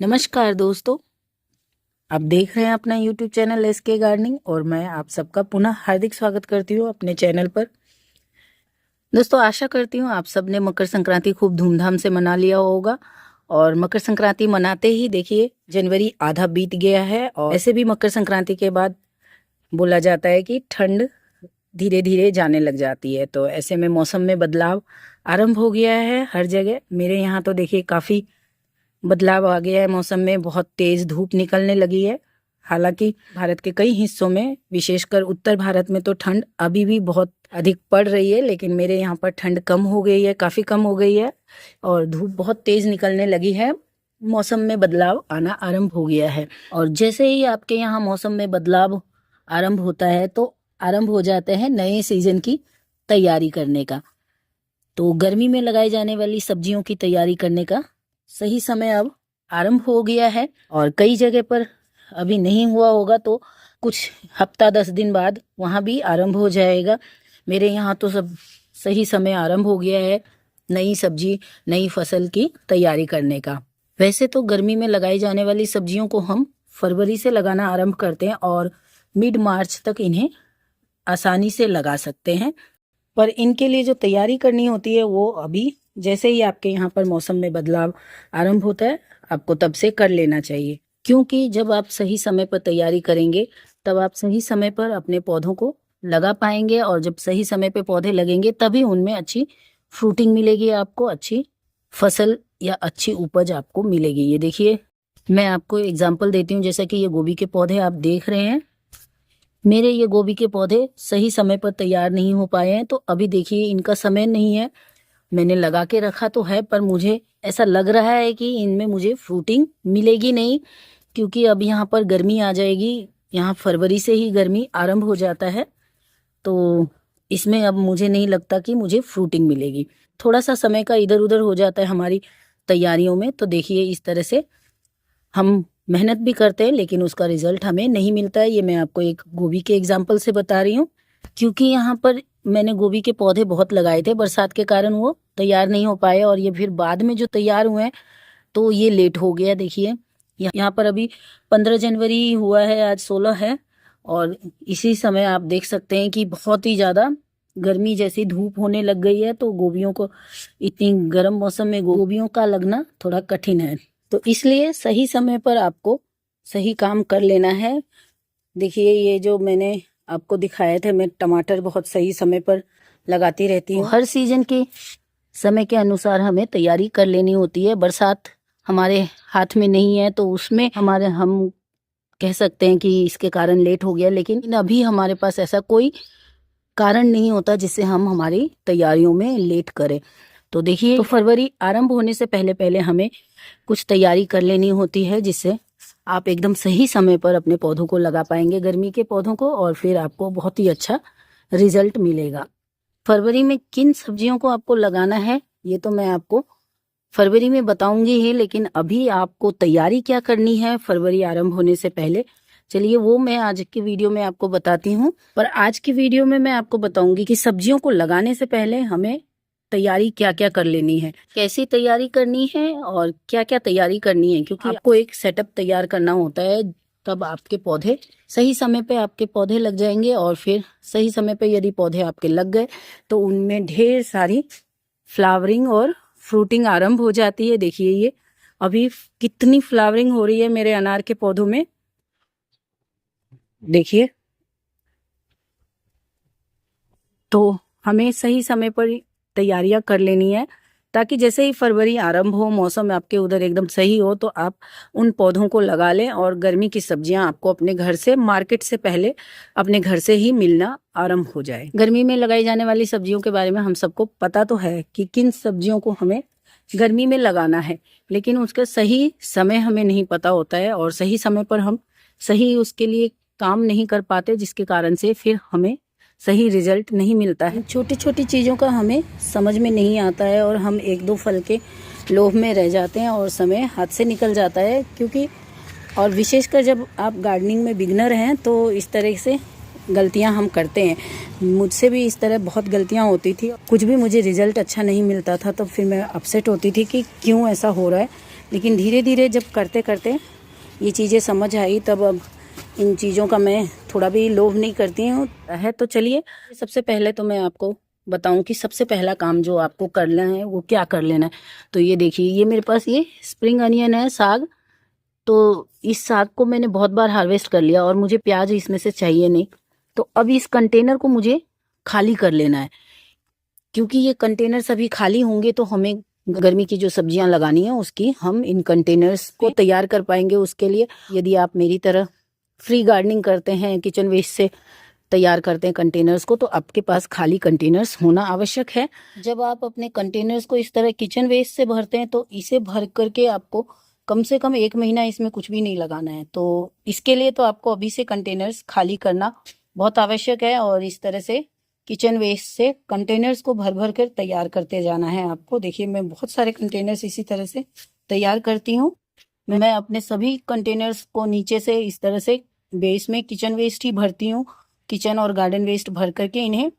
नमस्कार दोस्तों, आप देख रहे हैं अपना YouTube चैनल SK गार्डनिंग और मैं आप सबका पुनः हार्दिक स्वागत करती हूँ अपने चैनल पर। दोस्तों, आशा करती हूँ आप सब ने मकर संक्रांति खूब धूमधाम से मना लिया होगा। और मकर संक्रांति मनाते ही देखिए जनवरी आधा बीत गया है और ऐसे भी मकर संक्रांति के बाद बोला जाता है कि ठंड धीरे धीरे जाने लग जाती है। तो ऐसे में मौसम में बदलाव आरंभ हो गया है हर जगह। मेरे यहाँ तो देखिए काफ़ी बदलाव आ गया है मौसम में, बहुत तेज धूप निकलने लगी है। हालांकि भारत के कई हिस्सों में, विशेषकर उत्तर भारत में तो ठंड अभी भी बहुत अधिक पड़ रही है, लेकिन मेरे यहाँ पर ठंड कम हो गई है, काफ़ी कम हो गई है और धूप बहुत तेज निकलने लगी है। मौसम में बदलाव आना आरंभ हो गया है और जैसे ही आपके यहाँ मौसम में बदलाव आरंभ होता है तो आरंभ हो जाते हैं नए सीजन की तैयारी करने का। तो गर्मी में लगाई जाने वाली सब्जियों की तैयारी करने का सही समय अब आरंभ हो गया है और कई जगह पर अभी नहीं हुआ होगा तो कुछ हफ्ता 10 दिन बाद वहाँ भी आरंभ हो जाएगा। मेरे यहाँ तो सब सही समय आरंभ हो गया है नई सब्जी, नई फसल की तैयारी करने का। वैसे तो गर्मी में लगाई जाने वाली सब्जियों को हम फरवरी से लगाना आरंभ करते हैं और मिड मार्च तक इन्हें आसानी से लगा सकते हैं, पर इनके लिए जो तैयारी करनी होती है वो अभी जैसे ही आपके यहाँ पर मौसम में बदलाव आरंभ होता है आपको तब से कर लेना चाहिए, क्योंकि जब आप सही समय पर तैयारी करेंगे तब आप सही समय पर अपने पौधों को लगा पाएंगे और जब सही समय पे पौधे लगेंगे तभी उनमें अच्छी फ्रूटिंग मिलेगी, आपको अच्छी फसल या अच्छी उपज आपको मिलेगी। ये देखिए, मैं आपको एग्जाम्पल देती हूँ। जैसे कि ये गोभी के पौधे आप देख रहे हैं, मेरे ये गोभी के पौधे सही समय पर तैयार नहीं हो पाए हैं, तो अभी देखिए इनका समय नहीं है। मैंने लगा के रखा तो है पर मुझे ऐसा लग रहा है कि इनमें मुझे फ्रूटिंग मिलेगी नहीं, क्योंकि अब यहाँ पर गर्मी आ जाएगी। यहाँ फरवरी से ही गर्मी आरंभ हो जाता है, तो इसमें अब मुझे नहीं लगता कि मुझे फ्रूटिंग मिलेगी। थोड़ा सा समय का इधर उधर हो जाता है हमारी तैयारियों में। तो देखिए इस तरह से हम मेहनत भी करते हैं लेकिन उसका रिजल्ट हमें नहीं मिलता है। ये मैं आपको एक गोभी के एग्जाम्पल से बता रही हूँ, क्योंकि यहाँ पर मैंने गोभी के पौधे बहुत लगाए थे, बरसात के कारण वो तैयार नहीं हो पाए और ये फिर बाद में जो तैयार हुए हैं तो ये लेट हो गया। देखिए यहाँ पर अभी 15 जनवरी हुआ है, आज 16 है और इसी समय आप देख सकते हैं कि बहुत ही ज़्यादा गर्मी जैसी धूप होने लग गई है। तो गोभियों को, इतनी गर्म मौसम में गोभियों का लगना थोड़ा कठिन है, तो इसलिए सही समय पर आपको सही काम कर लेना है। देखिए ये जो मैंने आपको दिखाए थे, मैं टमाटर बहुत सही समय पर लगाती रहती हूँ। हर सीजन के समय के अनुसार हमें तैयारी कर लेनी होती है। बरसात हमारे हाथ में नहीं है तो उसमें हम कह सकते हैं कि इसके कारण लेट हो गया, लेकिन अभी हमारे पास ऐसा कोई कारण नहीं होता जिससे हम हमारी तैयारियों में लेट करें। तो देखिए, तो फरवरी आरंभ होने से पहले पहले हमें कुछ तैयारी कर लेनी होती है, जिससे आप एकदम सही समय पर अपने पौधों को लगा पाएंगे, गर्मी के पौधों को, और फिर आपको बहुत ही अच्छा रिजल्ट मिलेगा। फरवरी में किन सब्जियों को आपको लगाना है ये तो मैं आपको फरवरी में बताऊंगी ही, लेकिन अभी आपको तैयारी क्या करनी है फरवरी आरंभ होने से पहले, चलिए वो मैं आज की वीडियो में आपको बताती हूँ। पर आज की वीडियो में मैं आपको बताऊंगी कि सब्जियों को लगाने से पहले हमें तैयारी क्या क्या कर लेनी है, कैसी तैयारी करनी है और क्या क्या तैयारी करनी है, क्योंकि आपको एक सेटअप तैयार करना होता है, तब आपके पौधे सही समय पे आपके पौधे लग जाएंगे और फिर सही समय पे यदि पौधे आपके लग गए तो उनमें ढेर सारी फ्लावरिंग और फ्रूटिंग आरंभ हो जाती है। देखिए ये अभी कितनी फ्लावरिंग हो रही है मेरे अनार के पौधों में, देखिए। तो हमें सही समय पर तैयारियां कर लेनी है ताकि जैसे ही फरवरी आरंभ हो, मौसम आपके उधर एकदम सही हो, तो आप उन पौधों को लगा लें और गर्मी की सब्जियां आपको अपने घर से, मार्केट से पहले अपने घर से ही मिलना आरंभ हो जाए। गर्मी में लगाई जाने वाली सब्जियों के बारे में हम सबको पता तो है कि किन सब्जियों को हमें गर्मी में लगाना है, लेकिन उसका सही समय हमें नहीं पता होता है और सही समय पर हम सही उसके लिए काम नहीं कर पाते, जिसके कारण से फिर हमें सही रिजल्ट नहीं मिलता है। छोटी छोटी चीज़ों का हमें समझ में नहीं आता है और हम एक दो फल के लोभ में रह जाते हैं और समय हाथ से निकल जाता है, क्योंकि और विशेषकर जब आप गार्डनिंग में बिगनर हैं तो इस तरह से गलतियां हम करते हैं। मुझसे भी इस तरह बहुत गलतियां होती थी, कुछ भी मुझे रिजल्ट अच्छा नहीं मिलता था तो फिर मैं अपसेट होती थी कि क्यों ऐसा हो रहा है, लेकिन धीरे धीरे जब करते करते ये चीज़ें समझ आई, तब अब इन चीज़ों का मैं थोड़ा भी लोभ नहीं करती हूँ है। तो चलिए सबसे पहले तो मैं आपको बताऊं कि सबसे पहला काम जो आपको करना है वो क्या कर लेना है। तो ये देखिए, ये मेरे पास ये स्प्रिंग अनियन है, साग। तो इस साग को मैंने बहुत बार हार्वेस्ट कर लिया और मुझे प्याज इसमें से चाहिए नहीं। तो अब इस कंटेनर को मुझे खाली कर लेना है, क्योंकि ये कंटेनर सभी खाली होंगे तो हमें गर्मी की जो सब्जियां लगानी है उसकी हम इन कंटेनर्स को तैयार कर पाएंगे। उसके लिए यदि आप मेरी तरह फ्री गार्डनिंग करते हैं, किचन वेस्ट से तैयार करते हैं कंटेनर्स को, तो आपके पास खाली कंटेनर्स होना आवश्यक है। जब आप अपने कंटेनर्स को इस तरह किचन वेस्ट से भरते हैं तो इसे भर करके आपको कम से कम 1 महीना इसमें कुछ भी नहीं लगाना है। तो इसके लिए तो आपको अभी से कंटेनर्स खाली करना बहुत आवश्यक है, और इस तरह से किचन वेस्ट से कंटेनर्स को भर भर कर तैयार करते जाना है आपको। देखिए, मैं बहुत सारे कंटेनर्स इसी तरह से तैयार करती हूँ। मैं अपने सभी कंटेनर्स को नीचे से इस तरह से बेस में किचन वेस्ट ही भरती हूँ। किचन और गार्डन वेस्ट भर करके इन्हें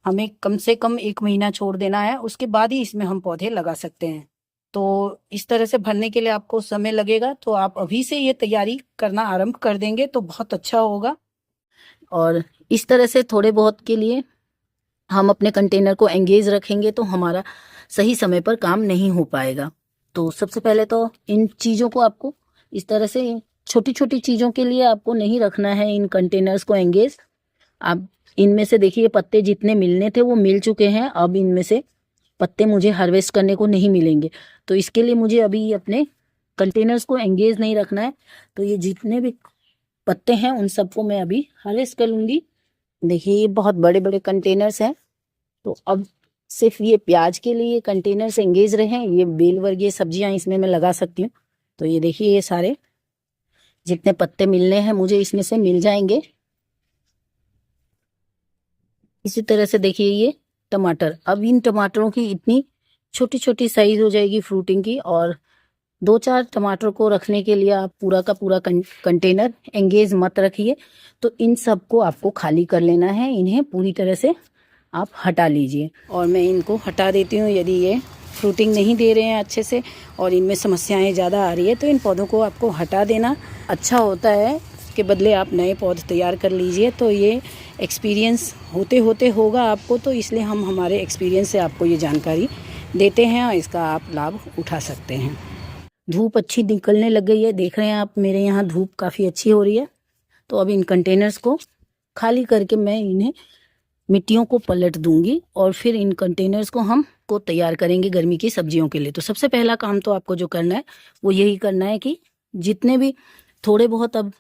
हमें कम से कम 1 महीना छोड़ देना है, उसके बाद ही इसमें हम पौधे लगा सकते हैं। तो इस तरह से भरने के लिए आपको समय लगेगा, तो आप अभी से ये तैयारी करना आरंभ कर देंगे तो बहुत अच्छा होगा। और इस तरह से थोड़े बहुत के लिए हम अपने कंटेनर को एंगेज रखेंगे तो हमारा सही समय पर काम नहीं हो पाएगा। तो सबसे पहले तो इन चीज़ों को आपको इस तरह से छोटी छोटी चीज़ों के लिए आपको नहीं रखना है इन कंटेनर्स को एंगेज। आप इनमें से देखिए, पत्ते जितने मिलने थे वो मिल चुके हैं, अब इनमें से पत्ते मुझे हार्वेस्ट करने को नहीं मिलेंगे। तो इसके लिए मुझे अभी अपने कंटेनर्स को एंगेज नहीं रखना है। तो ये जितने भी पत्ते हैं उन सबको मैं अभी हार्वेस्ट कर लूँगी। देखिए, ये बहुत बड़े बड़े कंटेनर्स हैं, तो अब सिर्फ ये प्याज के लिए कंटेनर्स एंगेज रहे हैं। ये बेल वर्गीय सब्जियां इसमें मैं लगा सकती हूँ। तो ये देखिए, ये सारे जितने पत्ते मिलने हैं मुझे इसमें से मिल जाएंगे। इसी तरह से देखिए, ये टमाटर, अब इन टमाटरों की इतनी छोटी छोटी साइज हो जाएगी फ्रूटिंग की, और 2-4 टमाटर को रखने के लिए आप पूरा का पूरा कंटेनर एंगेज मत रखिए। तो इन सबको आपको खाली कर लेना है, इन्हें पूरी तरह से आप हटा लीजिए। और मैं इनको हटा देती हूँ। यदि ये फ्रूटिंग नहीं दे रहे हैं अच्छे से और इनमें समस्याएं ज़्यादा आ रही है तो इन पौधों को आपको हटा देना अच्छा होता है। के बदले आप नए पौधे तैयार कर लीजिए। तो ये एक्सपीरियंस होते होते होगा आपको, तो इसलिए हम हमारे एक्सपीरियंस से आपको ये जानकारी देते हैं और इसका आप लाभ उठा सकते हैं। धूप अच्छी निकलने लग गई है, देख रहे हैं आप, मेरे यहाँ धूप काफ़ी अच्छी हो रही है। तो अब इन कंटेनर्स को खाली करके मैं इन्हें मिट्टियों को पलट दूंगी और फिर इन कंटेनर्स को हम को तैयार करेंगे गर्मी की सब्जियों के लिए। तो सबसे पहला काम तो आपको जो करना है वो यही करना है कि जितने भी थोड़े बहुत अब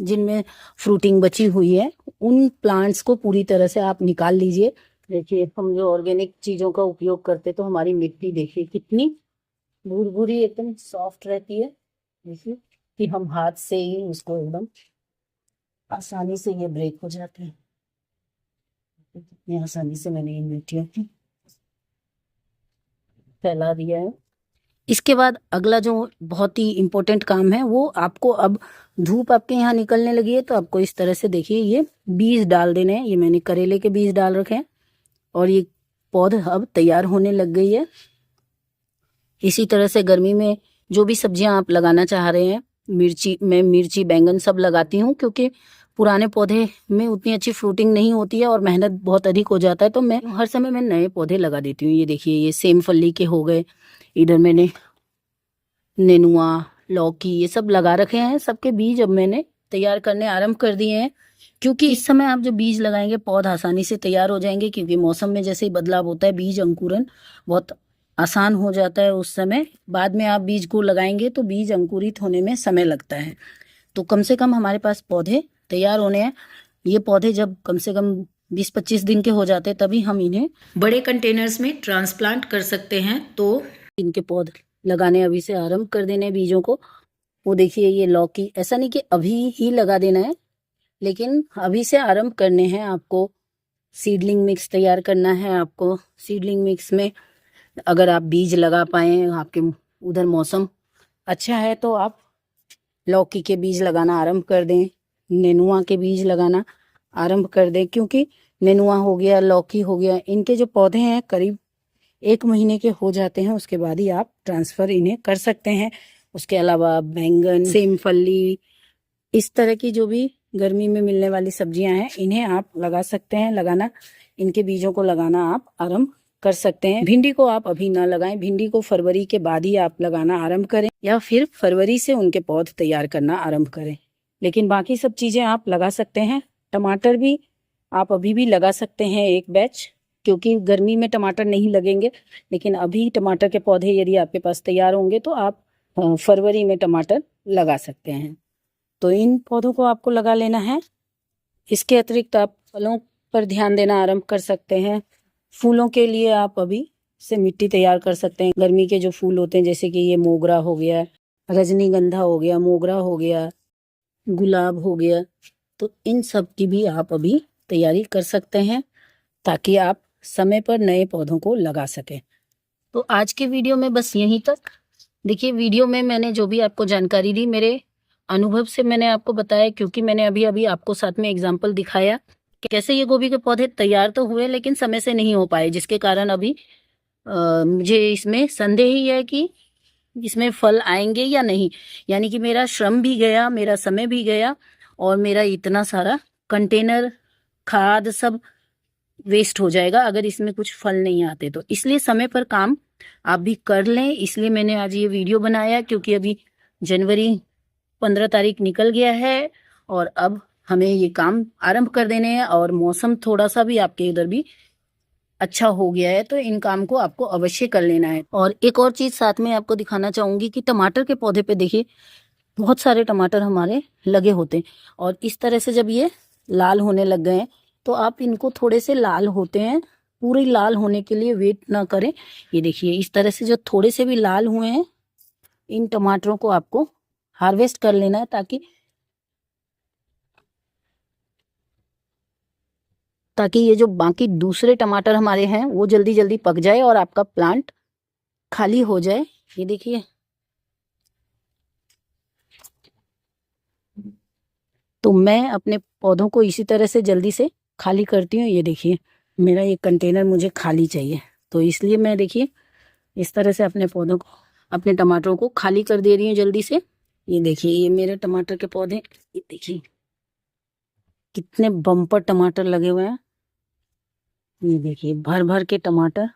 जिनमें फ्रूटिंग बची हुई है उन प्लांट्स को पूरी तरह से आप निकाल लीजिए। देखिए, हम जो ऑर्गेनिक चीज़ों का उपयोग करते तो हमारी मिट्टी देखिए कितनी भूरभूरी एकदम सॉफ्ट रहती है। देखिए कि हम हाथ से ही उसको एकदम आसानी से ये ब्रेक हो जाते हैं। कितनी आसानी से मैंने इन मिट्टियों को फैला दिया है। इसके बाद अगला जो बहुत ही इम्पोर्टेंट काम है वो आपको, अब धूप आपके यहाँ निकलने लगी है तो आपको इस तरह से देखिए ये बीज डाल देने हैं। ये मैंने करेले के बीज डाल रखे हैं और ये पौध अब तैयार होने लग गई है। इसी तरह से गर्मी में जो भी सब्जियां आप लगाना चाह रहे हैं, मैं मिर्ची बैंगन सब लगाती हूँ, क्योंकि पुराने पौधे में उतनी अच्छी फ्रूटिंग नहीं होती है और मेहनत बहुत अधिक हो जाता है। तो मैं हर समय मैं नए पौधे लगा देती हूँ। ये देखिए, ये सेम फली के हो गए, इधर मैंने नेनुआ, लौकी ये सब लगा रखे हैं। सबके बीज अब मैंने तैयार करने आरंभ कर दिए हैं, क्योंकि इस समय आप जो बीज लगाएंगे पौध आसानी से तैयार हो जाएंगे, क्योंकि मौसम में जैसे ही बदलाव होता है बीज अंकुरन बहुत आसान हो जाता है उस समय। बाद में आप बीज को लगाएंगे तो बीज अंकुरित होने में समय लगता है। तो कम से कम हमारे पास पौधे तैयार होने हैं। ये पौधे जब कम से कम 20-25 दिन के हो जाते हैं तभी हम इन्हें बड़े कंटेनर्स में ट्रांसप्लांट कर सकते हैं। तो इनके पौधे लगाने अभी से आरंभ कर देने बीजों को। वो देखिए, ये लौकी, ऐसा नहीं कि अभी ही लगा देना है, लेकिन अभी से आरंभ करने हैं आपको। सीडलिंग मिक्स तैयार करना है आपको। सीडलिंग मिक्स में अगर आप बीज लगा पाए, आपके उधर मौसम अच्छा है, तो आप लौकी के बीज लगाना आरंभ कर दें, नेनुआ के बीज लगाना आरंभ कर दें। क्योंकि नेनुआ हो गया, लौकी हो गया, इनके जो पौधे हैं करीब 1 महीने के हो जाते हैं, उसके बाद ही आप ट्रांसफ़र इन्हें कर सकते हैं। उसके अलावा बैंगन, सेम फली, इस तरह की जो भी गर्मी में मिलने वाली सब्जियां हैं इन्हें आप लगा सकते हैं। लगाना, इनके बीजों को लगाना आप आरंभ कर सकते हैं। भिंडी को आप अभी ना लगाएं, भिंडी को फरवरी के बाद ही आप लगाना आरंभ करें, या फिर फरवरी से उनके पौध तैयार करना आरंभ करें। लेकिन बाकी सब चीजें आप लगा सकते हैं। टमाटर भी आप अभी भी लगा सकते हैं एक बैच, क्योंकि गर्मी में टमाटर नहीं लगेंगे। लेकिन अभी टमाटर के पौधे यदि आपके पास तैयार होंगे तो आप फरवरी में टमाटर लगा सकते हैं। तो इन पौधों को आपको लगा लेना है। इसके अतिरिक्त आप फलों पर ध्यान देना आरंभ कर सकते हैं। फूलों के लिए आप अभी से मिट्टी तैयार कर सकते हैं। गर्मी के जो फूल होते हैं, जैसे कि ये मोगरा हो गया, रजनीगंधा हो गया, मोगरा हो गया, गुलाब हो गया, तो इन सब की भी आप अभी तैयारी कर सकते हैं ताकि आप समय पर नए पौधों को लगा सकें। तो आज के वीडियो में बस यहीं तक। देखिए, वीडियो में मैंने जो भी आपको जानकारी दी मेरे अनुभव से मैंने आपको बताया, क्योंकि मैंने अभी अभी आपको साथ में एग्जाम्पल दिखाया कि कैसे ये गोभी के पौधे तैयार तो हुए लेकिन समय से नहीं हो पाए, जिसके कारण अभी मुझे इसमें संदेह ही है कि इसमें फल आएंगे या नहीं। यानी कि मेरा श्रम भी गया, मेरा समय भी गया, और मेरा इतना सारा कंटेनर, खाद सब वेस्ट हो जाएगा अगर इसमें कुछ फल नहीं आते तो। इसलिए समय पर काम आप भी कर लें, इसलिए मैंने आज ये वीडियो बनाया, क्योंकि अभी जनवरी 15 तारीख निकल गया है और अब हमें ये काम आरंभ कर देने हैं। और मौसम थोड़ा सा भी आपके इधर भी अच्छा हो गया है, तो इन काम को आपको अवश्य कर लेना है। और एक और चीज साथ में आपको दिखाना चाहूंगी कि टमाटर के पौधे पे देखिए बहुत सारे टमाटर हमारे लगे होते हैं, और इस तरह से जब ये लाल होने लग गए हैं तो आप इनको थोड़े से लाल होते हैं, पूरे लाल होने के लिए वेट ना करें। ये देखिए इस तरह से जो थोड़े से भी लाल हुए हैं इन टमाटरों को आपको हार्वेस्ट कर लेना है, ताकि ये जो बाकी दूसरे टमाटर हमारे हैं वो जल्दी जल्दी पक जाए और आपका प्लांट खाली हो जाए। ये देखिए, तो मैं अपने पौधों को इसी तरह से जल्दी से खाली करती हूँ। ये देखिए मेरा ये कंटेनर मुझे खाली चाहिए, तो इसलिए मैं देखिए इस तरह से अपने पौधों को, अपने टमाटरों को खाली कर दे रही हूँ जल्दी से। ये देखिए ये मेरे टमाटर के पौधे, ये देखिए कितने बम्पर टमाटर लगे हुए हैं। ये देखिए भर भर के टमाटर,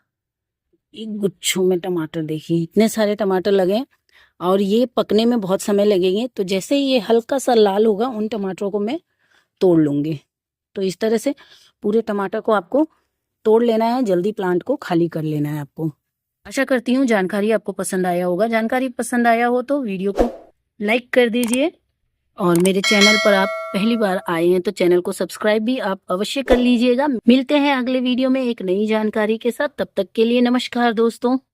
एक गुच्छों में टमाटर, देखिए इतने सारे टमाटर लगे हैं। और ये पकने में बहुत समय लगेंगे, तो जैसे ही ये हल्का सा लाल होगा उन टमाटरों को मैं तोड़ लूंगी। तो इस तरह से पूरे टमाटर को आपको तोड़ लेना है, जल्दी प्लांट को खाली कर लेना है आपको। आशा करती हूँ जानकारी आपको पसंद आया होगा। जानकारी पसंद आया हो तो वीडियो को लाइक कर दीजिए, और मेरे चैनल पर आप पहली बार आए हैं तो चैनल को सब्सक्राइब भी आप अवश्य कर लीजिएगा। मिलते हैं अगले वीडियो में एक नई जानकारी के साथ, तब तक के लिए नमस्कार दोस्तों।